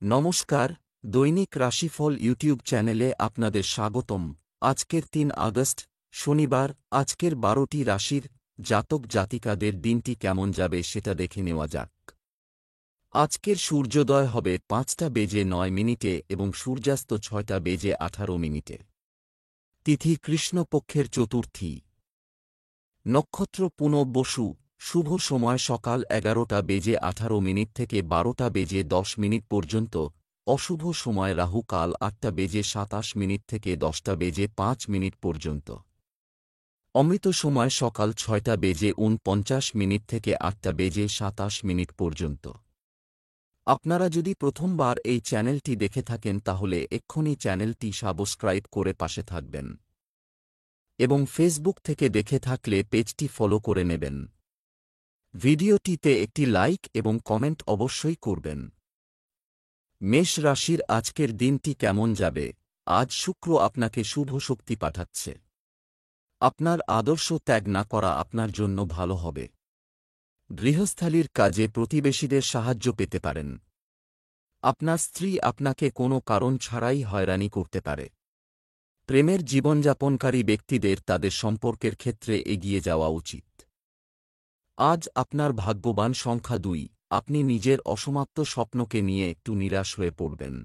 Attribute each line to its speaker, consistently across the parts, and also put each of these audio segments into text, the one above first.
Speaker 1: নমস্কার, দৈনিক রাশিফল ইউটিউব চ্যানেলে আপনাদের স্বাগতম। আজকের ৩ আগস্ট শনিবার। আজকের ১২টি রাশির জাতক জাতিকাদের দিনটি কেমন যাবে সেটা দেখে নেওয়া যাক। আজকের সূর্যোদয় হবে ৫টা বেজে ৯ মিনিটে এবং সূর্যাস্ত ৬টা বেজে ১৮ মিনিটে। তিথি কৃষ্ণপক্ষের চতুর্থী। নক্ষত্র পুনর্বসু। শুভ সময় সকাল ১১টা বেজে ১৮ মিনিট থেকে ১২টা বেজে ১০ মিনিট পর্যন্ত। অশুভ সময় রাহু কাল ৮টা বেজে ২৭ মিনিট থেকে ১০টা বেজে ৫ মিনিট পর্যন্ত। অমৃত সময় সকাল ৬টা বেজে ৪৯ মিনিট থেকে ৮টা বেজে ২৭ মিনিট পর্যন্ত। আপনারা যদি প্রথমবার এই চ্যানেলটি দেখে থাকেন তাহলে এক্ষুনি চ্যানেলটি সাবস্ক্রাইব করে পাশে থাকবেন এবং ফেসবুক থেকে দেখে থাকলে পেজটি ফলো করে নেবেন। ভিডিওটিতে একটি লাইক এবং কমেন্ট অবশ্যই করবেন। মেষ রাশির আজকের দিনটি কেমন যাবে? আজ শুক্র আপনাকে শুভ শক্তি পাঠাচ্ছে। আপনার আদর্শ ত্যাগ না করা আপনার জন্য ভালো হবে। গৃহস্থালির কাজে প্রতিবেশীদের সাহায্য পেতে পারেন। আপনার স্ত্রী আপনাকে কোনো কারণ ছাড়াই হয়রানি করতে পারে। প্রেমের জীবনযাপনকারী ব্যক্তিদের তাদের সম্পর্কের ক্ষেত্রে এগিয়ে যাওয়া উচিত। আজ আপনার ভাগ্যবান সংখ্যা ২। আপনি নিজের অসমাপ্ত স্বপ্নকে নিয়ে একটু নিরাশ হয়ে পড়বেন।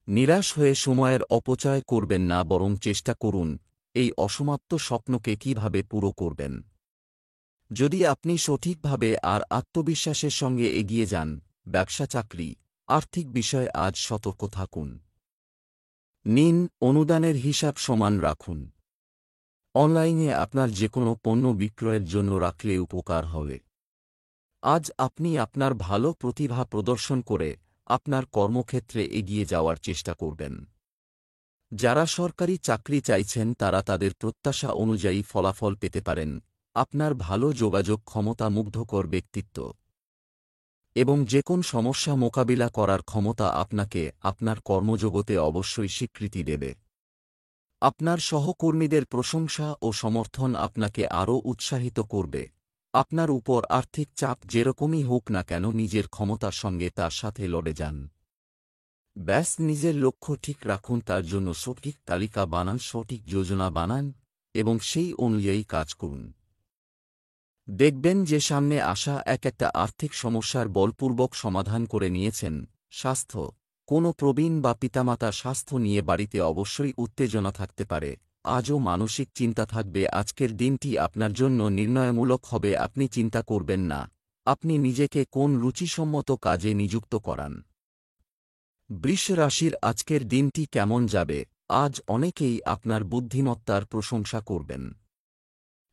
Speaker 1: নিরাশ হয়ে সময়ের অপচয় করবেন না, বরং চেষ্টা করুন এই অসমাপ্ত স্বপ্নকে কিভাবে পুরো করবেন। যদি আপনি সঠিকভাবে আর আত্মবিশ্বাসের সঙ্গে এগিয়ে যান, ব্যবসা চাকরি আর্থিক বিষয়ে আজ সতর্ক থাকুন। নিন অনুদানের হিসাব সমান রাখুন। অনলাইনে আপনার যেকোনো পণ্য বিক্রয়ের জন্য রাখলে উপকার হবে। আজ আপনি আপনার ভালো প্রতিভা প্রদর্শন করে আপনার কর্মক্ষেত্রে এগিয়ে যাওয়ার চেষ্টা করবেন। যারা সরকারি চাকরি চাইছেন তারা তাদের প্রত্যাশা অনুযায়ী ফলাফল পেতে পারেন। আপনার ভালো যোগাযোগ ক্ষমতা, মুগ্ধকর ব্যক্তিত্ব এবং যেকোন সমস্যা মোকাবিলা করার ক্ষমতা আপনাকে আপনার কর্মজগতে অবশ্যই স্বীকৃতি দেবে। আপনার সহকর্মীদের প্রশংসা ও সমর্থন আপনাকে আরও উৎসাহিত করবে। আপনার উপর আর্থিক চাপ যেরকমই হোক না কেন, নিজের ক্ষমতার সঙ্গে তার সাথে লড়ে যান। ব্যাস নিজের লক্ষ্য ঠিক রাখুন, তার জন্য সঠিক তালিকা বানান, সঠিক যোজনা বানান এবং সেই অনুযায়ী কাজ করুন। দেখবেন যে সামনে আসা একটা আর্থিক সমস্যার বলপূর্বক সমাধান করে নিয়েছেন। স্বাস্থ্য। কোনো প্রবীণ বা পিতামাতার স্বাস্থ্য নিয়ে বাড়িতে অবশ্যই উত্তেজনা থাকতে পারে। আজও মানসিক চিন্তা থাকবে। আজকের দিনটি আপনার জন্য নির্ণয়মূলক হবে। আপনি চিন্তা করবেন না আপনি নিজেকে কোন রুচিসম্মত কাজে নিযুক্ত করান। বৃষ রাশির আজকের দিনটি কেমন যাবে? আজ অনেকেই আপনার বুদ্ধিমত্তার প্রশংসা করবেন।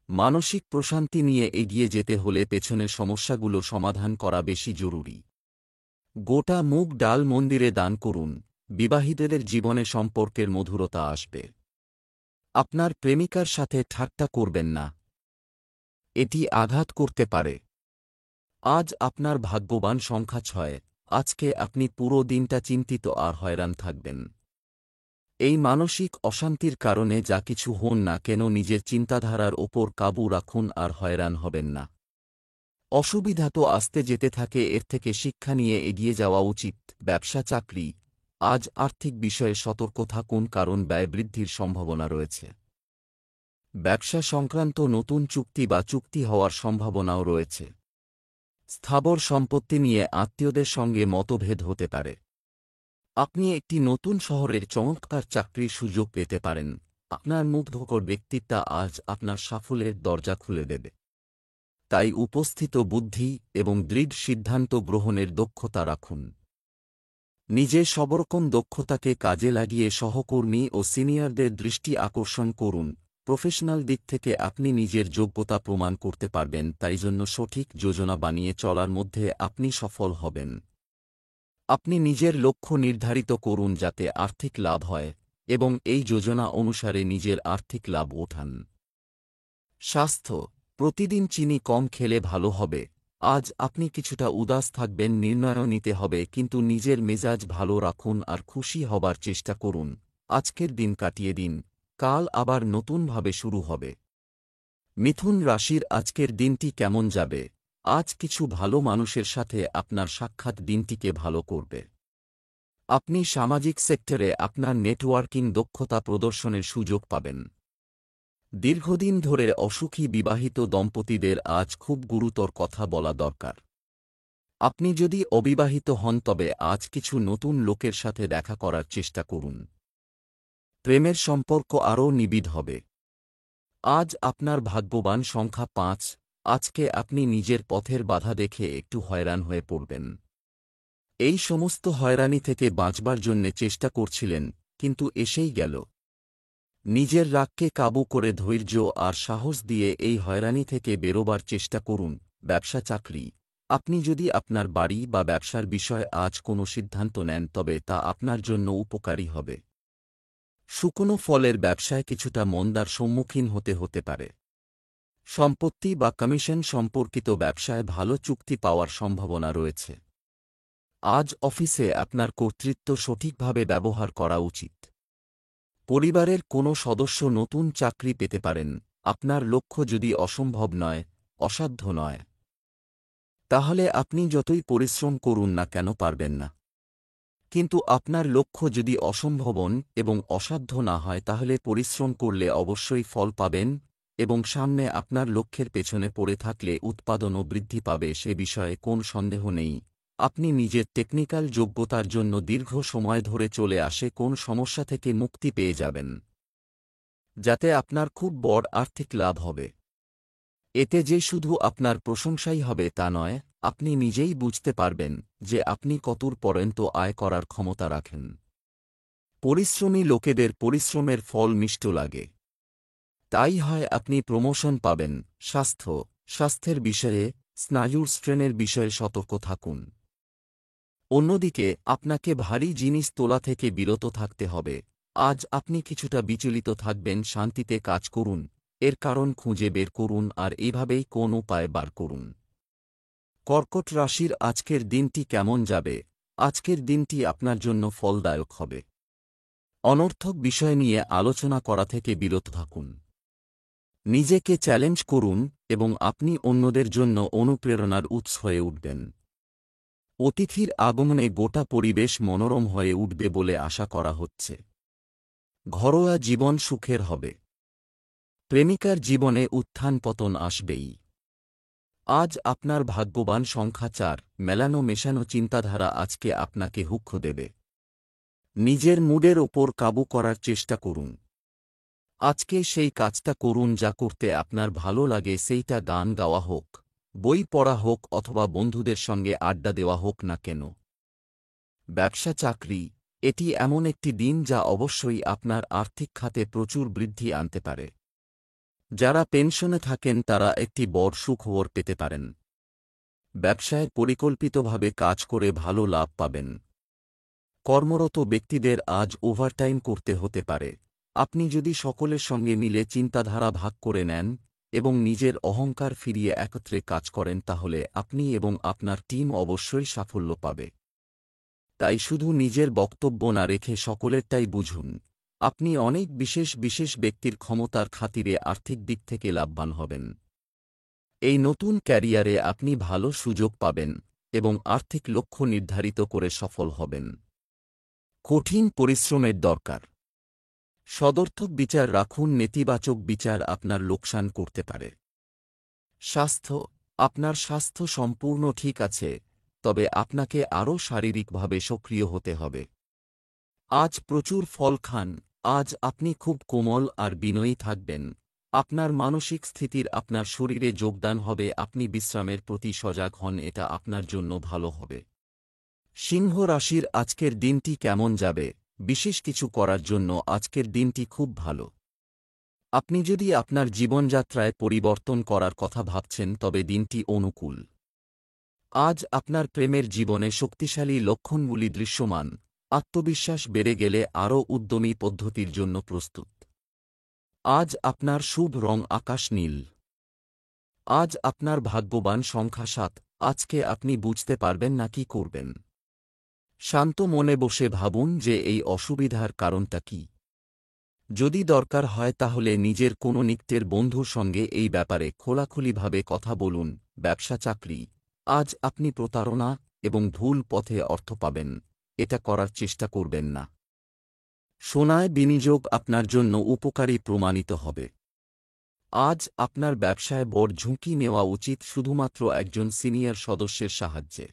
Speaker 1: মানসিক প্রশান্তি নিয়ে এগিয়ে যেতে হলে পেছনের সমস্যাগুলো সমাধান করা বেশি জরুরি। গোটা মুগ ডাল মন্দিরে দান করুন। বিবাহিতদের জীবনে সম্পর্কের মধুরতা আসবে। আপনার প্রেমিকার সাথে ঠাট্টা করবেন না, এটি আঘাত করতে পারে। আজ আপনার ভাগ্যবান সংখ্যা ৬। আজকে আপনি পুরো দিনটা চিন্তিত আর হয়রান থাকবেন। এই মানসিক অশান্তির কারণে যা কিছু হন না কেন, নিজের চিন্তাধারার ওপর কাবু রাখুন আর হয়রান হবেন না। অসুবিধা তো আসতে যেতে থাকে, এর থেকে শিক্ষা নিয়ে এগিয়ে যাওয়া উচিত। ব্যবসা চাকরি আজ আর্থিক বিষয়ে সতর্ক থাকুন, কারণ ব্যয় বৃদ্ধির সম্ভাবনা রয়েছে। ব্যবসা সংক্রান্ত নতুন চুক্তি বা চুক্তি হওয়ার সম্ভাবনাও রয়েছে। স্থাবর সম্পত্তি নিয়ে আত্মীয়দের সঙ্গে মতভেদ হতে পারে। আপনি একটি নতুন শহরের চমৎকার চাকরির সুযোগ পেতে পারেন। আপনার মুগ্ধকর ব্যক্তিত্ব আজ আপনার সাফল্যের দরজা খুলে দেবে। তাই উপস্থিত বুদ্ধি এবং দৃঢ় সিদ্ধান্ত গ্রহণের দক্ষতা রাখুন। নিজের সবরকম দক্ষতাকে কাজে লাগিয়ে সহকর্মী ও সিনিয়রদের দৃষ্টি আকর্ষণ করুন। প্রফেশনাল দিক থেকে আপনি নিজের যোগ্যতা প্রমাণ করতে পারবেন, তাই জন্য সঠিক যোজনা বানিয়ে চলার মধ্যে আপনি সফল হবেন। আপনি নিজের লক্ষ্য নির্ধারিত করুন যাতে আর্থিক লাভ হয় এবং এই যোজনা অনুসারে নিজের আর্থিক লাভ ওঠান। স্বাস্থ্য। প্রতিদিন চিনি কম খেলে ভালো হবে। আজ আপনি কিছুটা উদাস থাকবেন, নির্ণয় নিতে হবে, কিন্তু নিজের মেজাজ ভালো রাখুন আর খুশি হবার চেষ্টা করুন। আজকের দিন কাটিয়ে দিন, কাল আবার নতুনভাবে শুরু হবে। মিথুন রাশির আজকের দিনটি কেমন যাবে? আজ কিছু ভালো মানুষের সাথে আপনার সাক্ষাৎ দিনটিকে ভালো করবে। আপনি সামাজিক সেক্টরে আপনার নেটওয়ার্কিং দক্ষতা প্রদর্শনের সুযোগ পাবেন। দীর্ঘদিন ধরে অসুখী বিবাহিত দম্পতিদের আজ খুব গুরুতর কথা বলা দরকার। আপনি যদি অবিবাহিত হন তবে আজ কিছু নতুন লোকের সাথে দেখা করার চেষ্টা করুন। প্রেমের সম্পর্ক আরও নিবিড় হবে। আজ আপনার ভাগ্যবান সংখ্যা ৫। আজকে আপনি নিজের পথের বাধা দেখে একটু হয়রান হয়ে পড়বেন। এই সমস্ত হয়রানি থেকে বাঁচবার জন্যে চেষ্টা করছিলেন, কিন্তু এসেই গেল। নিজের রাগকে কাবু করে ধৈর্য আর সাহস দিয়ে এই হয়রানি থেকে বেরোবার চেষ্টা করুন। ব্যবসা চাকরি, আপনি যদি আপনার বাড়ি বা ব্যবসার বিষয়ে আজ কোনো সিদ্ধান্ত নেন তবে তা আপনার জন্য উপকারী হবে। শুকনো ফলের ব্যবসায় কিছুটা মন্দার সম্মুখীন হতে পারে। সম্পত্তি বা কমিশন সম্পর্কিত ব্যবসায় ভালো চুক্তি পাওয়ার সম্ভাবনা রয়েছে। আজ অফিসে আপনার কর্তৃত্ব সঠিকভাবে ব্যবহার করা উচিত। পরিবারের কোনো সদস্য নতুন চাকরি পেতে পারেন। আপনার লক্ষ্য যদি অসম্ভব নয়, অসাধ্য নয়, তাহলে আপনি যতই পরিশ্রম করুন না কেন পারবেন না। কিন্তু আপনার লক্ষ্য যদি অসম্ভবন এবং অসাধ্য না হয় তাহলে পরিশ্রম করলে অবশ্যই ফল পাবেন, এবং সামনে আপনার লক্ষ্যের পেছনে পড়ে থাকলে উৎপাদনও বৃদ্ধি পাবে, সে বিষয়ে কোন সন্দেহ নেই। আপনি নিজের টেকনিক্যাল যোগ্যতার জন্য দীর্ঘ সময় ধরে চলে আসে কোন সমস্যা থেকে মুক্তি পেয়ে যাবেন, যাতে আপনার খুব বড় আর্থিক লাভ হবে। এতে যে শুধু আপনার প্রশংসাই হবে তা নয়, আপনি নিজেই বুঝতে পারবেন যে আপনি কতদূর পর্যন্ত আয় করার ক্ষমতা রাখেন। পরিশ্রমী লোকেদের পরিশ্রমের ফল মিষ্ট লাগে। তাই হয় আপনি প্রমোশন পাবেন। স্বাস্থ্যের বিষয়ে, স্নায়ুর স্ট্রেনের বিষয়ে সতর্ক থাকুন। অন্যদিকে আপনাকে ভারী জিনিস তোলা থেকে বিরত থাকতে হবে। আজ আপনি কিছুটা বিচলিত থাকবেন। শান্তিতে কাজ করুন, এর কারণ খুঁজে বের করুন আর এভাবেই কোন উপায় বার করুন। কর্কট রাশির আজকের দিনটি কেমন যাবে? আজকের দিনটি আপনার জন্য ফলদায়ক হবে। অনর্থক বিষয় নিয়ে আলোচনা করা থেকে বিরত থাকুন। নিজেকে চ্যালেঞ্জ করুন এবং আপনি অন্যদের জন্য অনুপ্রেরণার উৎস হয়ে উঠবেন। অতিথির আগমনে গোটা পরিবেশ মনোরম হয়ে উঠবে বলে আশা করা হচ্ছে। ঘরোয়া জীবন সুখের হবে। প্রেমিকার জীবনে উত্থান পতন আসবেই। আজ আপনার ভাগ্যবান সংখ্যা ৪। মেলানো মেশানো চিন্তাধারা আজকে আপনাকে হুক্ষ দেবে। নিজের মুডের ওপর কাবু করার চেষ্টা করুন। আজকে সেই কাজটা করুন যা করতে আপনার ভালো লাগে, সেইটা গান গাওয়া হোক, বই পড়া হোক অথবা বন্ধুদের সঙ্গে আড্ডা দেওয়া হোক না কেন। ব্যবসা চাকরি, এটি এমন একটি দিন যা অবশ্যই আপনার আর্থিক খাতে প্রচুর বৃদ্ধি আনতে পারে। যারা পেনশনে থাকেন তারা একটি বড় সুখবর পেতে পারেন। ব্যবসায় পরিকল্পিতভাবে কাজ করে ভালো লাভ পাবেন। কর্মরত ব্যক্তিদের আজ ওভারটাইম করতে হতে পারে। আপনি যদি সকলের সঙ্গে মিলে চিন্তাধারা ভাগ করে নেন এবং নিজের অহংকার ফিরিয়ে একত্রে কাজ করেন তাহলে আপনি এবং আপনার টিম অবশ্যই সাফল্য পাবে। তাই শুধু নিজের বক্তব্য না রেখে সকলেরটাই বুঝুন। আপনি অনেক বিশেষ ব্যক্তির ক্ষমতার খাতিরে আর্থিক দিক থেকে লাভবান হবেন। এই নতুন ক্যারিয়ারে আপনি ভালো সুযোগ পাবেন এবং আর্থিক লক্ষ্য নির্ধারিত করে সফল হবেন। কঠিন পরিশ্রমের দরকার। সদর্থক বিচার রাখুন, নেতিবাচক বিচার আপনার লোকসান করতে পারে। স্বাস্থ্য, আপনার স্বাস্থ্য সম্পূর্ণ ঠিক আছে, তবে আপনাকে আরও শারীরিকভাবে সক্রিয় হতে হবে। আজ প্রচুর ফল খান। আজ আপনি খুব কোমল আর বিনয়ী থাকবেন। আপনার মানসিক স্থিতির আপনার শরীরে যোগদান হবে। আপনি বিশ্রামের প্রতি সজাগ হন, এটা আপনার জন্য ভালো হবে। সিংহ রাশির আজকের দিনটি কেমন যাবে? বিশেষ কিছু করার জন্য আজকের দিনটি খুব ভালো। আপনি যদি আপনার জীবনযাত্রায় পরিবর্তন করার কথা ভাবছেন তবে দিনটি অনুকূল। আজ আপনার প্রেমের জীবনে শক্তিশালী লক্ষণগুলি দৃশ্যমান। আত্মবিশ্বাস বেড়ে গেলে আরও উদ্যমী পদ্ধতির জন্য প্রস্তুত। আজ আপনার শুভ রং আকাশ নীল। আজ আপনার ভাগ্যবান সংখ্যা ৭। আজকে আপনি বুঝতে পারবেন না কি করবেন। শান্ত মনে বসে ভাবুন যে এই অসুবিধার কারণটা কি। যদি দরকার হয় তাহলে নিজের কোনো নিকটের বন্ধুর সঙ্গে এই ব্যাপারে খোলাখুলিভাবে কথা বলুন। ব্যবসা চাকরি, আজ আপনি প্রতারণা এবং ভুল পথে অর্থ পাবেন। এটা করার চেষ্টা করবেন না। সোনায় বিনিয়োগ আপনার জন্য উপকারী প্রমাণিত হবে। আজ আপনার ব্যবসায় বড় ঝুঁকি নেওয়া উচিত শুধুমাত্র একজন সিনিয়র সদস্যের সাহায্যে।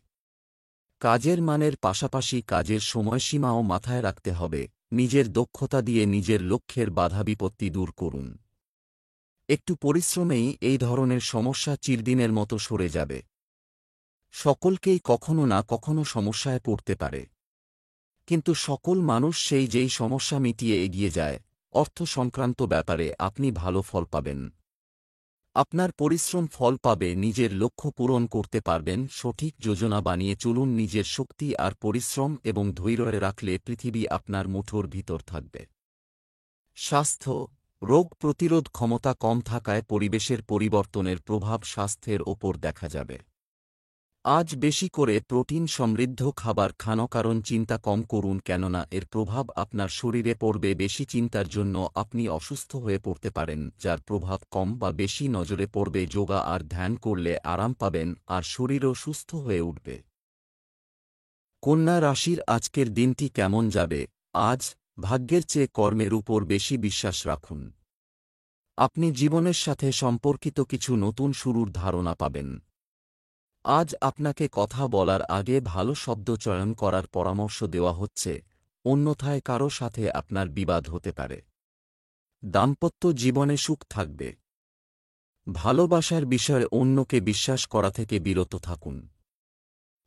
Speaker 1: কাজের মানের পাশাপাশি কাজের সময়সীমাও মাথায় রাখতে হবে। নিজের দক্ষতা দিয়ে নিজের লক্ষ্যের বাধাবিপত্তি দূর করুন। একটু পরিশ্রমেই এই ধরনের সমস্যা চিরদিনের মতো সরে যাবে। সকলকেই কখনো না কখনো সমস্যায় পড়তে পারে, কিন্তু সকল মানুষ যেই সমস্যা মিটিয়ে এগিয়ে যায়। অর্থ সংক্রান্ত ব্যাপারে আপনি ভালো ফল পাবেন। আপনার পরিশ্রম ফল পাবে, নিজের লক্ষ্য পূরণ করতে পারবেন। সঠিক যোজনা বানিয়ে চলুন। নিজের শক্তি আর পরিশ্রম এবং ধৈর্য রাখলে পৃথিবী আপনার মুঠোর ভিতর থাকবে। স্বাস্থ্য, রোগ প্রতিরোধ ক্ষমতা কম থাকায় পরিবেশের পরিবর্তনের প্রভাব স্বাস্থ্যের ওপর দেখা যাবে। আজ বেশি করে প্রোটিন সমৃদ্ধ খাবার খান, কারণ চিন্তা কম করুন, কেননা এর প্রভাব আপনার শরীরে পড়বে। বেশি চিন্তার জন্য আপনি অসুস্থ হয়ে পড়তে পারেন, যার প্রভাব কম বা বেশি নজরে পড়বে। যোগা আর ধ্যান করলে আরাম পাবেন আর শরীরও সুস্থ হয়ে উঠবে। কন্যা রাশির আজকের দিনটি কেমন যাবে? আজ ভাগ্যের চেয়ে কর্মের উপর বেশি বিশ্বাস রাখুন। আপনি জীবনের সাথে সম্পর্কিত কিছু নতুন শুরুর ধারণা পাবেন। আজ আপনাকে কথা বলার আগে ভালো শব্দ চয়ন করার পরামর্শ দেওয়া হচ্ছে, অন্যথায় কারো সাথে আপনার বিবাদ হতে পারে। দাম্পত্য জীবনে সুখ থাকবে। ভালোবাসার বিষয়ে অন্যকে বিশ্বাস করা থেকে বিরত থাকুন।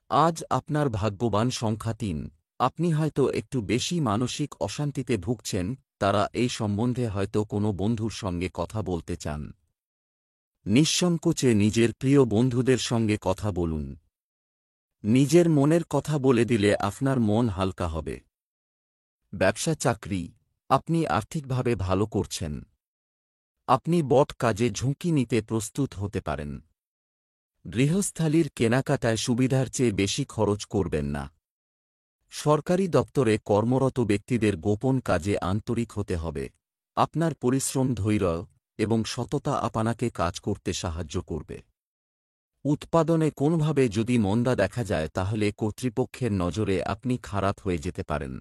Speaker 1: আজ আপনার ভাগ্যবান সংখ্যা 3। আপনি হয়তো একটু বেশি মানসিক অশান্তিতে ভুগছেন, তারা এই সম্বন্ধে হয়তো কোনো বন্ধুর সঙ্গে কথা বলতে চান। নিঃসংকোচে নিজের প্রিয় বন্ধুদের সঙ্গে কথা বলুন। নিজের মনের কথা বলে দিলে আপনার মন হালকা হবে। ব্যবসা চাকরি, আপনি আর্থিকভাবে ভালো করছেন। আপনি বড় কাজে ঝুঁকি নিতে প্রস্তুত হতে পারেন। গৃহস্থালির কেনাকাটায় সুবিধার চেয়ে বেশি খরচ করবেন না। সরকারি দপ্তরে কর্মরত ব্যক্তিদের গোপন কাজে আন্তরিক হতে হবে। আপনার পরিশ্রম, ধৈর্য এবং সততা আপনাকে কাজ করতে সাহায্য করবে। উৎপাদনে কোনোভাবে যদি মন্দা দেখা যায়, তাহলে কর্তৃপক্ষের নজরে আপনি খারাপ হয়ে যেতে পারেন।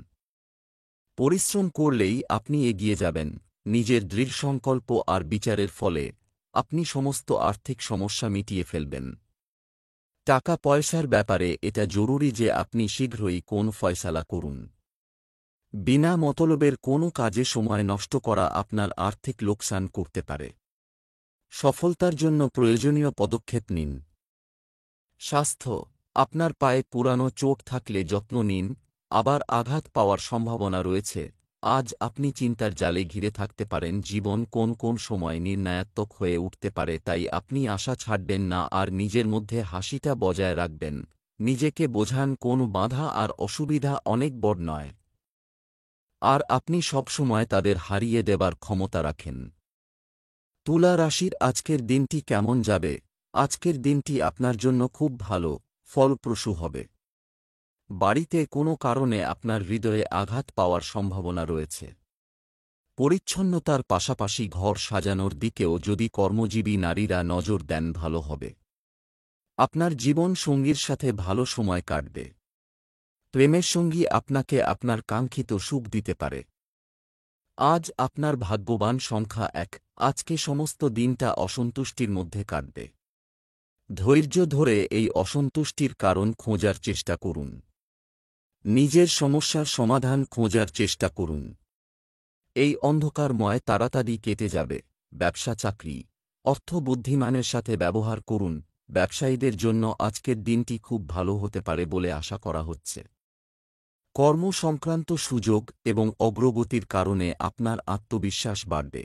Speaker 1: পরিশ্রম করলেই আপনি এগিয়ে যাবেন। নিজের দৃঢ় সংকল্প আর বিচারের ফলে আপনি সমস্ত আর্থিক সমস্যা মিটিয়ে ফেলবেন। টাকা পয়সার ব্যাপারে এটা জরুরি যে আপনি শীঘ্রই কোন ফয়সালা করুন। বিনা মতলবের কোনো কাজে সময় নষ্ট করা আপনার আর্থিক লোকসান করতে পারে। সফলতার জন্য প্রয়োজনীয় পদক্ষেপ নিন। স্বাস্থ্য, আপনার পায়ে পুরানো চোট থাকলে যত্ন নিন, আবার আঘাত পাওয়ার সম্ভাবনা রয়েছে। আজ আপনি চিন্তার জালে ঘিরে থাকতে পারেন। জীবন কোন কোন সময় নির্ণায়াত্মক হয়ে উঠতে পারে, তাই আপনি আশা ছাড়বেন না আর নিজের মধ্যে হাসিটা বজায় রাখবেন। নিজেকে বোঝান কোন বাধা আর অসুবিধা অনেক বড় নয়, আর আপনি সবসময় তাদের হারিয়ে দেবার ক্ষমতা রাখেন। তুলা রাশির আজকের দিনটি কেমন যাবে? আজকের দিনটি আপনার জন্য খুব ভালো, ফলপ্রসূ হবে। বাড়িতে কোনো কারণে আপনার হৃদয়ে আঘাত পাওয়ার সম্ভাবনা রয়েছে। পরিচ্ছন্নতার পাশাপাশি ঘর সাজানোর দিকেও যদি কর্মজীবী নারীরা নজর দেন, ভালো হবে। আপনার জীবন সঙ্গীর সাথে ভালো সময় কাটবে। প্রেমের সঙ্গী আপনাকে আপনার কাঙ্ক্ষিত সুখ দিতে পারে। আজ আপনার ভাগ্যবান সংখ্যা 1। আজকে সমস্ত দিনটা অসন্তুষ্টির মধ্যে কাটবে। ধৈর্য ধরে এই অসন্তুষ্টির কারণ খোঁজার চেষ্টা করুন। নিজের সমস্যার সমাধান খোঁজার চেষ্টা করুন। এই অন্ধকারময় তাড়াতাড়ি কেটে যাবে। ব্যবসা চাকরি, অর্থ বুদ্ধিমানের সাথে ব্যবহার করুন। ব্যবসায়ীদের জন্য আজকের দিনটি খুব ভালো হতে পারে বলে আশা করা হচ্ছে। কর্ম সংক্রান্ত সুযোগ এবং অগ্রগতির কারণে আপনার আত্মবিশ্বাস বাড়বে।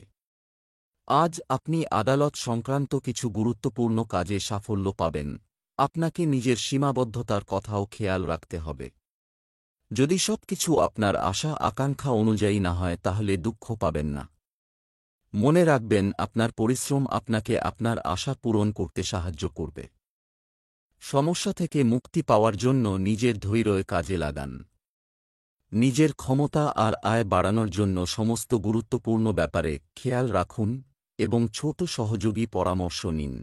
Speaker 1: আজ আপনি আদালত সংক্রান্ত কিছু গুরুত্বপূর্ণ কাজে সাফল্য পাবেন। আপনাকে নিজের সীমাবদ্ধতার কথাও খেয়াল রাখতে হবে। যদি সবকিছু আপনার আশা আকাঙ্ক্ষা অনুযায়ী না হয়, তাহলে দুঃখ পাবেন না। মনে রাখবেন, আপনার পরিশ্রম আপনাকে আপনার আশা পূরণ করতে সাহায্য করবে। সমস্যা থেকে মুক্তি পাওয়ার জন্য নিজের ধৈর্য কাজে লাগান। নিজের ক্ষমতা আর আয় বাড়ানোর জন্য সমস্ত গুরুত্বপূর্ণ ব্যাপারে খেয়াল রাখুন এবং ছোট সহযোগী পরামর্শ নিন।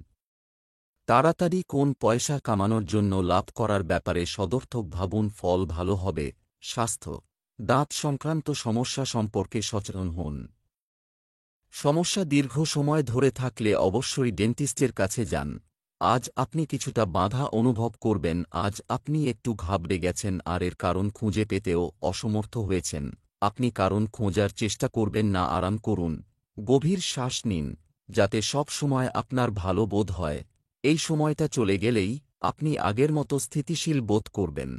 Speaker 1: তাড়াতাড়ি কোন পয়সা কামানোর জন্য লাভ করার ব্যাপারে সদর্থক ভাবুন, ফল ভালো হবে। স্বাস্থ্য, দাঁত সংক্রান্ত সমস্যা সম্পর্কে সচেতন হন। সমস্যা দীর্ঘ সময় ধরে থাকলে অবশ্যই ডেন্টিস্টের কাছে যান। আজ আপনি কিছুটা বাধা অনুভব করবেন, আজ আপনি একটু ঘাবড়ে গেছেন আর এর কারণ খুঁজে পেতেও অসমর্থ হয়েছেন। আপনি কারণ খোঁজার চেষ্টা করবেন না, আরাম করুন, গভীর শ্বাস নিন, যাতে সব সময় আপনার ভালো বোধ হয়। এই সময়টা চলে গেলেই আপনি আগের মতো স্থিতিশীল বোধ করবেন।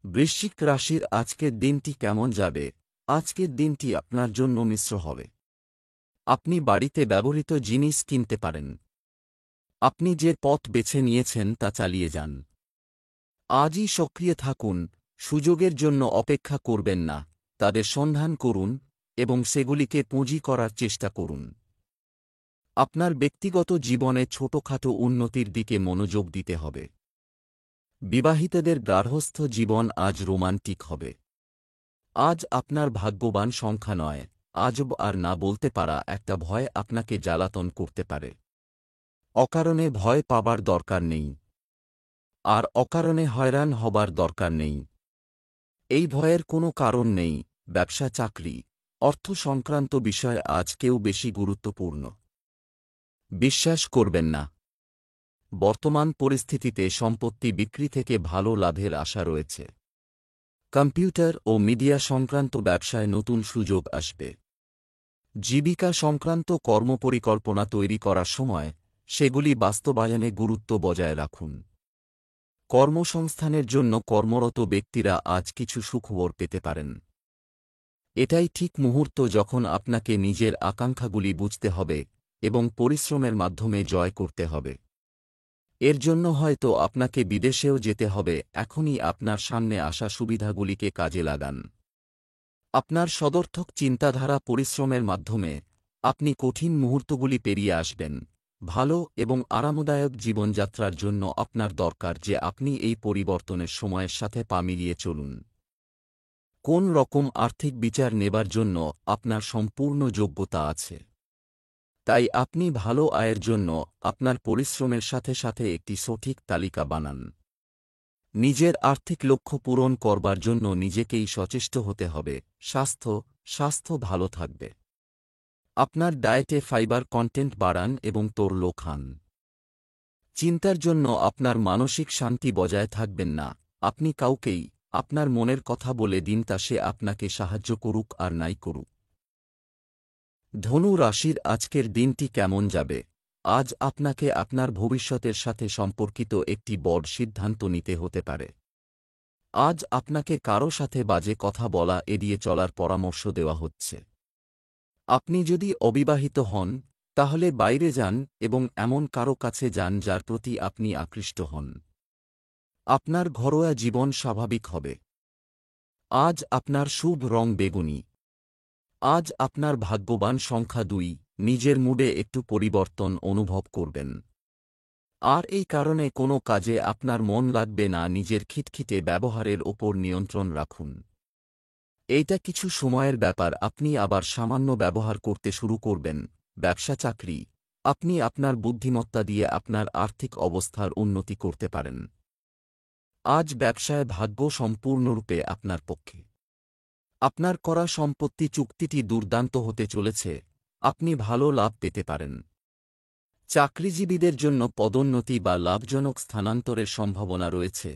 Speaker 1: বৃশ্চিক রাশির আজকের দিনটি কেমন যাবে? আজকের দিনটি আপনার জন্য মিশ্র হবে। আপনি বাড়িতে ব্যবহৃত জিনিস কিনতে পারেন। আপনি যে পথ বেছে নিয়েছেন তা চালিয়ে যান। আজই সক্রিয় থাকুন, সুযোগের জন্য অপেক্ষা করবেন না, তাদের সন্ধান করুন এবং সেগুলিকে পুঁজি করার চেষ্টা করুন। আপনার ব্যক্তিগত জীবনে ছোটখাটো উন্নতির দিকে মনোযোগ দিতে হবে। বিবাহিতদের গার্হস্থ্য জীবন আজ রোমান্টিক হবে। আজ আপনার ভাগ্যবান সংখ্যা নয়, আজব আর না বলতে পারা একটা ভয় আপনাকে জ্বালাতন করতে পারে। অকারণে ভয় পাবার দরকার নেই, আর অকারণে হয়রান হবার দরকার নেই। এই ভয়ের কোনো কারণ নেই। ব্যবসা, চাকরি, অর্থ সংক্রান্ত বিষয় আজ কেউ বেশি গুরুত্বপূর্ণ বিশ্বাস করবেন না। বর্তমান পরিস্থিতিতে সম্পত্তি বিক্রি থেকে ভালো লাভের আশা রয়েছে। কম্পিউটার ও মিডিয়া সংক্রান্ত ব্যবসায় নতুন সুযোগ আসবে। জীবিকা সংক্রান্ত কর্মপরিকল্পনা তৈরি করার সময় সেগুলি বাস্তবায়নে গুরুত্ব বজায় রাখুন। কর্মসংস্থানের জন্য কর্মরত ব্যক্তিরা আজ কিছু সুখবর পেতে পারেন। এটাই ঠিক মুহূর্ত যখন আপনাকে নিজের আকাঙ্ক্ষাগুলি বুঝতে হবে এবং পরিশ্রমের মাধ্যমে জয় করতে হবে। এর জন্য হয়তো আপনাকে বিদেশেও যেতে হবে। এখনই আপনার সামনে আসা সুবিধাগুলিকে কাজে লাগান। আপনার সদর্থক চিন্তাধারা পরিশ্রমের মাধ্যমে আপনি কঠিন মুহূর্তগুলি পেরিয়ে আসবেন। ভালো এবং আরামদায়ক জীবনযাত্রার জন্য আপনার দরকার যে আপনি এই পরিবর্তনের সময়ের সাথে পা মিলিয়ে চলুন। কোন রকম আর্থিক বিচার নেবার জন্য আপনার সম্পূর্ণ যোগ্যতা আছে। তাই আপনি ভালো আয়ের জন্য আপনার পরিশ্রমের সাথে সাথে একটি সঠিক তালিকা বানান। নিজের আর্থিক লক্ষ্য পূরণ করবার জন্য নিজেকেই সচেষ্ট হতে হবে। স্বাস্থ্য ভালো থাকবে। আপনার ডায়েটে ফাইবার কন্টেন্ট বাড়ান এবং তরল খান। চিন্তার জন্য আপনার মানসিক শান্তি বজায় থাকবেন না। আপনি কাউকেই আপনার মনের কথা বলে দিন, তা সে আপনাকে সাহায্য করুক আর নাই করুক। ধনু রাশির আজকের দিনটি কেমন যাবে? আজ আপনাকে আপনার ভবিষ্যতের সাথে সম্পর্কিত একটি বড় সিদ্ধান্ত নিতে হতে পারে। আজ আপনাকে কারো সাথে বাজে কথা বলা এড়িয়ে চলার পরামর্শ দেওয়া হচ্ছে। আপনি যদি অবিবাহিত হন তাহলে বাইরে যান এবং এমন কারো কাছে যান যার প্রতি আপনি আকৃষ্ট হন। আপনার ঘরোয়া জীবন স্বাভাবিক হবে। আজ আপনার শুভ রং বেগুনি। আজ আপনার ভাগ্যবান সংখ্যা 2। নিজের মুডে একটু পরিবর্তন অনুভব করবেন। আর এই কারণে কোনো কাজে আপনার মন লাগবে না। নিজের খিটখিটে ব্যবহারের ওপর নিয়ন্ত্রণ রাখুন। এইটা কিছু সময়ের ব্যাপার, আপনি আবার সামান্য ব্যবহার করতে শুরু করবেন। ব্যবসা, চাকরি, আপনি আপনার বুদ্ধিমত্তা দিয়ে আপনার আর্থিক অবস্থার উন্নতি করতে পারেন। আজ ব্যবসায় ভাগ্য সম্পূর্ণরূপে আপনার পক্ষে। আপনার করা সম্পত্তি চুক্তিটি দুর্দান্ত হতে চলেছে। আপনি ভালো লাভ পেতে পারেন। চাকরিজীবীদের জন্য পদোন্নতি বা লাভজনক স্থানান্তরের সম্ভাবনা রয়েছে।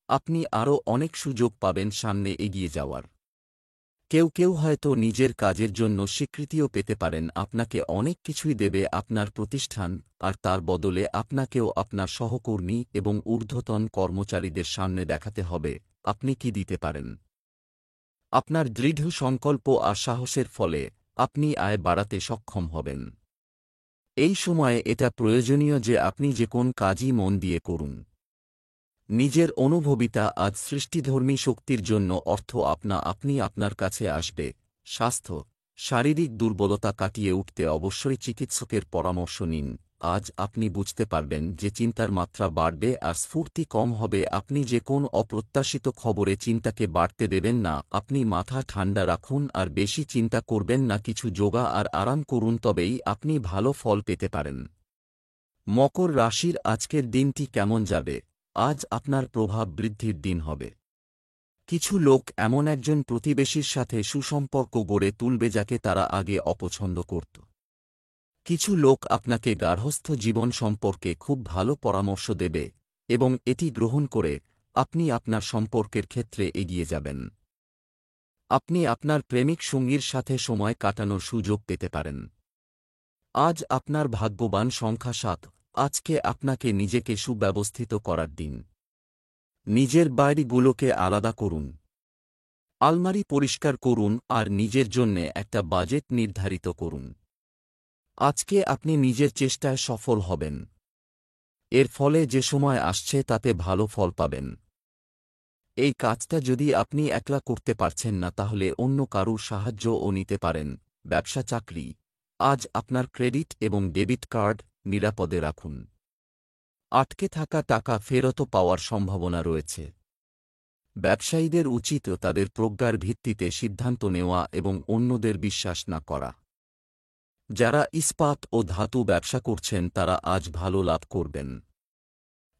Speaker 1: আপনি আরও অনেক সুযোগ পাবেন সামনে এগিয়ে যাওয়ার। কেউ কেউ হয়তো নিজের কাজের জন্য স্বীকৃতিও পেতে পারেন। আপনাকে অনেক কিছুই দেবে আপনার প্রতিষ্ঠান, আর তার বদলে আপনাকেও আপনার সহকর্মী এবং ঊর্ধ্বতন কর্মচারীদের সামনে দেখাতে হবে আপনি কি দিতে পারেন। আপনার দৃঢ় সংকল্প আর সাহসের ফলে আপনি আয় বাড়াতে সক্ষম হবেন। এই সময়ে এটা প্রয়োজনীয় যে আপনি যে কোন কাজই মন দিয়ে করুন। নিজের অনুভবিতা আজ সৃষ্টিধর্মী শক্তির জন্য অর্থ আপনি আপনার কাছে আসবে। স্বাস্থ্য, শারীরিক দুর্বলতা কাটিয়ে উঠতে অবশ্যই চিকিৎসকের পরামর্শ নিন। আজ আপনি বুঝতে পারবেন যে চিন্তার মাত্রা বাড়বে আর স্ফূর্তি কম হবে। আপনি যে কোন অপ্রত্যাশিত খবরে চিন্তাকে বাড়তে দেবেন না। আপনি মাথা ঠান্ডা রাখুন আর বেশি চিন্তা করবেন না। কিছু যোগা আর আরাম করুন, তবেই আপনি ভালো ফল পেতে পারেন। মকর রাশির আজকের দিনটি কেমন যাবে? আজ আপনার প্রভাব বৃদ্ধির দিন হবে। কিছু লোক এমন একজন প্রতিবেশীর সাথে সুসম্পর্ক গড়ে তুলবে যাকে তারা আগে অপছন্দ করত। কিছু লোক আপনাকে গার্হস্থ্য জীবন সম্পর্কে খুব ভালো পরামর্শ দেবে এবং এটি গ্রহণ করে আপনি আপনার সম্পর্কের ক্ষেত্রে এগিয়ে যাবেন। আপনি আপনার প্রেমিক সঙ্গীর সাথে সময় কাটানোর সুযোগ পেতে পারেন। আজ আপনার ভাগ্যবান সংখ্যা 7। আজকে আপনাকে নিজেকে সুব্যবস্থিত করার দিন। নিজের বাড়িগুলোকে আলাদা করুন। আলমারি পরিষ্কার করুন আর নিজের জন্যে একটা বাজেট নির্ধারিত করুন। আজকে আপনি নিজের চেষ্টায় সফল হবেন। এর ফলে যে সময় আসছে তাতে ভালো ফল পাবেন। এই কাজটা যদি আপনি একলা করতে পারছেন না তাহলে অন্য কারুর সাহায্যও নিতে পারেন। ব্যবসা চাকরি, আজ আপনার ক্রেডিট এবং ডেবিট কার্ড নিরাপদে রাখুন। আটকে থাকা টাকা ফেরত পাওয়ার সম্ভাবনা রয়েছে। ব্যবসায়ীদের উচিত তাদের প্রজ্ঞার ভিত্তিতে সিদ্ধান্ত নেওয়া এবং অন্যদের বিশ্বাস না করা। যারা ইস্পাত ও ধাতু ব্যবসা করছেন তারা আজ ভালো লাভ করবেন।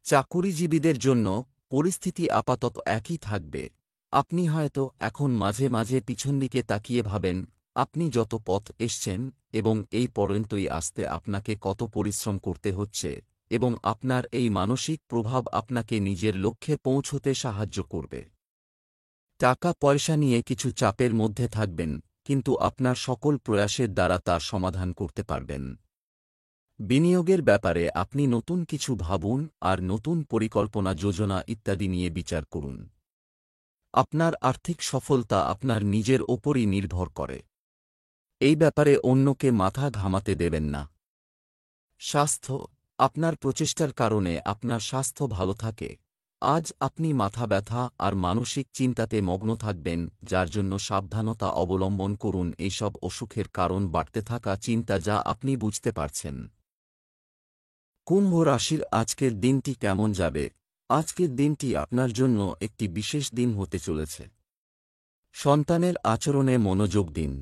Speaker 1: চাকুরিজীবীদের জন্য পরিস্থিতি আপাতত একই থাকবে। আপনি হয়তো এখন মাঝে মাঝে পিছন দিকে তাকিয়ে ভাবেন আপনি যত পথ এসছেন এবং এই পর্যন্তই আসতে আপনাকে কত পরিশ্রম করতে হচ্ছে, এবং আপনার এই মানসিক প্রভাব আপনাকে নিজের লক্ষ্যে পৌঁছতে সাহায্য করবে। টাকা পয়সা নিয়ে কিছু চাপের মধ্যে থাকবেন, কিন্তু আপনার সকল প্রয়াসের দ্বারা তার সমাধান করতে পারবেন। বিনিয়োগের ব্যাপারে আপনি নতুন কিছু ভাবুন আর নতুন পরিকল্পনা যোজনা ইত্যাদি নিয়ে বিচার করুন। আপনার আর্থিক সফলতা আপনার নিজের ওপরই নির্ভর করে। এই ব্যাপারে অন্যকে মাথা ঘামাতে দেবেন না। স্বাস্থ্য, আপনার প্রচেষ্টার কারণে আপনার স্বাস্থ্য ভালো থাকে। আজ আপনি মাথা ব্যথা আর মানসিক চিন্তাতে মগ্ন থাকবেন, যার জন্য সাবধানতা অবলম্বন করুন। এইসব অসুখের কারণ বাড়তে থাকা চিন্তা, যা আপনি বুঝতে পারছেন। কুম্ভ রাশির আজকের দিনটি কেমন যাবে? আজকের দিনটি আপনার জন্য একটি বিশেষ দিন হতে চলেছে। সন্তানের আচরণে মনোযোগ দিন।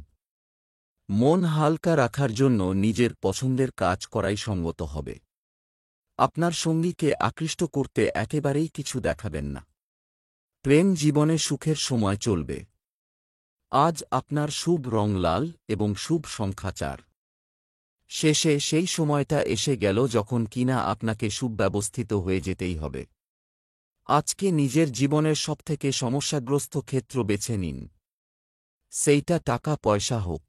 Speaker 1: মন হালকা রাখার জন্য নিজের পছন্দের কাজ করাই সঙ্গত হবে। আপনার সঙ্গীকে আকৃষ্ট করতে একেবারেই কিছু দেখাবেন না। প্রেম জীবনে সুখের সময় চলবে। আজ আপনার শুভ রং লাল এবং শুভ সংখ্যা 4। শেষে সেই সময়টা এসে গেল যখন কিনা আপনাকে সুব্যবস্থিত হয়ে যেতেই হবে। আজকে নিজের জীবনের সবথেকে সমস্যাগ্রস্ত ক্ষেত্র বেছে নিন। সেইটা টাকা পয়সা হোক,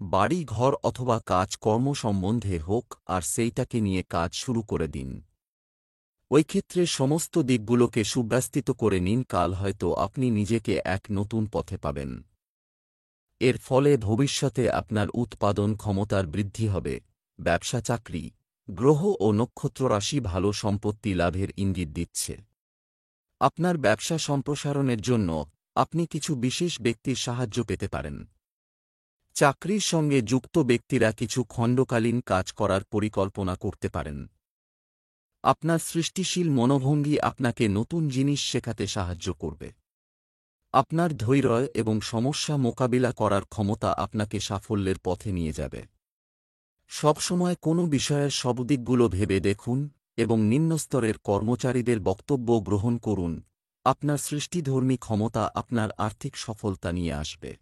Speaker 1: বাড়ি ঘর অথবা কাজ কর্ম সম্বন্ধে হোক, আর সেইটাকে নিয়ে কাজ শুরু করে দিন। ওই ক্ষেত্রে সমস্ত দিকগুলোকে সুব্যবস্থিত করে নিন। কাল হয়তো আপনি নিজেকে এক নতুন পথে পাবেন। এর ফলে ভবিষ্যতে আপনার উৎপাদন ক্ষমতার বৃদ্ধি হবে। ব্যবসা চাকরি, গ্রহ ও নক্ষত্র রাশি ভালো সম্পত্তি লাভের ইঙ্গিত দিচ্ছে। আপনার ব্যবসা সম্প্রসারণের জন্য আপনি কিছু বিশেষ ব্যক্তির সাহায্য পেতে পারেন। চাকরির সঙ্গে যুক্ত ব্যক্তিরা কিছু খণ্ডকালীন কাজ করার পরিকল্পনা করতে পারেন। আপনার সৃষ্টিশীল মনোভঙ্গি আপনাকে নতুন জিনিস শেখাতে সাহায্য করবে। আপনার ধৈর্য এবং সমস্যা মোকাবিলা করার ক্ষমতা আপনাকে সাফল্যের পথে নিয়ে যাবে। সবসময় কোনো বিষয়ের সব দিকগুলো ভেবে দেখুন এবং নিম্নস্তরের কর্মচারীদের বক্তব্য গ্রহণ করুন। আপনার সৃষ্টিধর্মী ক্ষমতা আপনার আর্থিক সফলতা নিয়ে আসবে।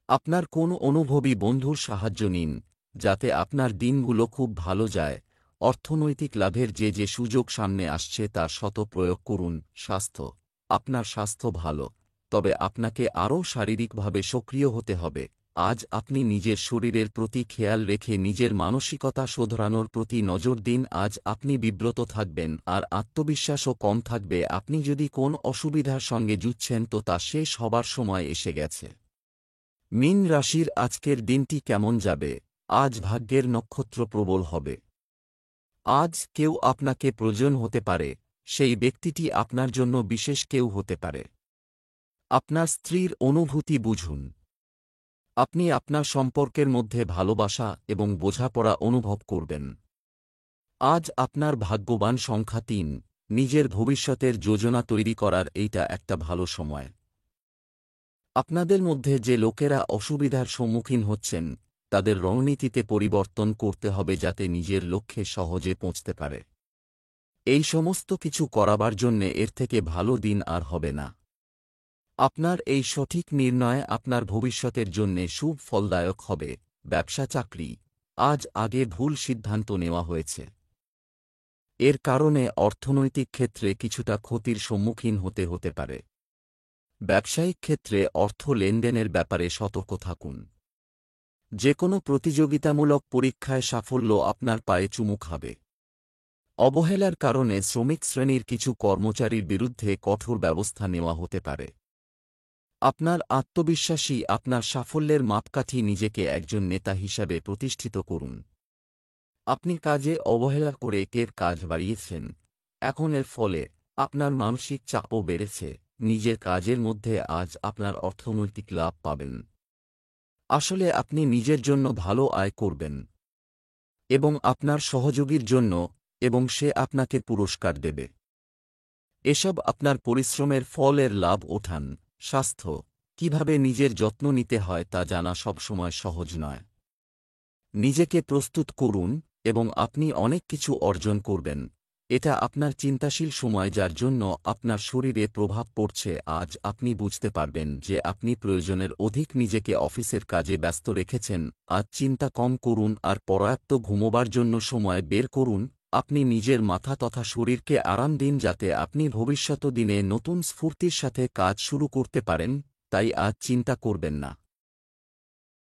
Speaker 1: আপনার কোনো অনুভবী বন্ধুর সাহায্য নিন, যাতে আপনার দিনগুলো খুব ভালো যায়। অর্থনৈতিক লাভের যে সুযোগ সামনে আসছে তার শত প্রয়োগ করুন। স্বাস্থ্য, আপনার স্বাস্থ্য ভালো, তবে আপনাকে আরও শারীরিকভাবে সক্রিয় হতে হবে। আজ আপনি নিজের শরীরের প্রতি খেয়াল রেখে নিজের মানসিকতা শোধরানোর প্রতি নজর দিন। আজ আপনি বিব্রত থাকবেন আর আত্মবিশ্বাসও কম থাকবে। আপনি যদি কোন অসুবিধার সঙ্গে যুঝছেন তো তা শেষ হবার সময় এসে গেছে। মীন রাশির আজকের দিনটি কেমন যাবে? আজ ভাগ্যের নক্ষত্র প্রবল হবে। আজ কেউ আপনাকে প্রয়োজন হতে পারে, সেই ব্যক্তিটি আপনার জন্য বিশেষ কেউ হতে পারে। আপনার স্ত্রীর অনুভূতি বুঝুন। আপনি আপনার সম্পর্কের মধ্যে ভালোবাসা এবং বোঝাপড়া অনুভব করবেন। আজ আপনার ভাগ্যবান সংখ্যা 3। নিজের ভবিষ্যতের যোজনা তৈরি করার এইটা একটা ভালো সময়। আপনাদের মধ্যে যে লোকেরা অসুবিধার সম্মুখীন হচ্ছেন তাদের রণনীতিতে পরিবর্তন করতে হবে যাতে নিজের লক্ষ্যে সহজে পৌঁছতে পারে। এই সমস্ত কিছু করাবার জন্যে এর থেকে ভালো দিন আর হবে না। আপনার এই সঠিক নির্ণয় আপনার ভবিষ্যতের জন্যে খুব ফলদায়ক হবে। ব্যবসা চাকরি, আজ আগে ভুল সিদ্ধান্ত নেওয়া হয়েছে। এর কারণে অর্থনৈতিক ক্ষেত্রে কিছুটা ক্ষতির সম্মুখীন হতে পারে। ব্যবসায়িক ক্ষেত্রে অর্থ লেনদেনের ব্যাপারে সতর্ক থাকুন। যে কোনো প্রতিযোগিতামূলক পরীক্ষায় সাফল্য আপনার পায়ে চুমু খাবে। অবহেলার কারণে শ্রমিক শ্রেণীর কিছু কর্মচারীর বিরুদ্ধে কঠোর ব্যবস্থা নেওয়া হতে পারে। আপনার আত্মবিশ্বাসী আপনার সাফল্যের মাপকাঠি। নিজেকে একজন নেতা হিসাবে প্রতিষ্ঠিত করুন। আপনি কাজে অবহেলা করে একের কাজ বাড়িয়েছেন, এখন এর ফলে আপনার মানসিক চাপও বেড়েছে। নিজের কাজের মধ্যে আজ আপনার অর্থনৈতিক লাভ পাবেন। আসলে আপনি নিজের জন্য ভালো আয় করবেন এবং আপনার সহযোগীর জন্য, এবং সে আপনাকে পুরস্কার দেবে। এসব আপনার পরিশ্রমের ফলের লাভ ওঠান। স্বাস্থ্য, কিভাবে নিজের যত্ন নিতে হয় তা জানা সবসময় সহজ নয়। নিজেকে প্রস্তুত করুন এবং আপনি অনেক কিছু অর্জন করবেন। এটা আপনার চিন্তাশীল সময়, যার জন্য আপনার শরীরে প্রভাব পড়ছে। আজ আপনি বুঝতে পারবেন যে আপনি প্রয়োজনের অধিক নিজেকে অফিসের কাজে ব্যস্ত রেখেছেন। আজ চিন্তা কম করুন আর পর্যাপ্ত ঘুমোবার জন্য সময় বের করুন। আপনি নিজের মাথা তথা শরীরকে আরাম দিন, যাতে আপনি ভবিষ্যৎ দিনে নতুন স্ফূর্তির সাথে কাজ শুরু করতে পারেন। তাই আজ চিন্তা করবেন না।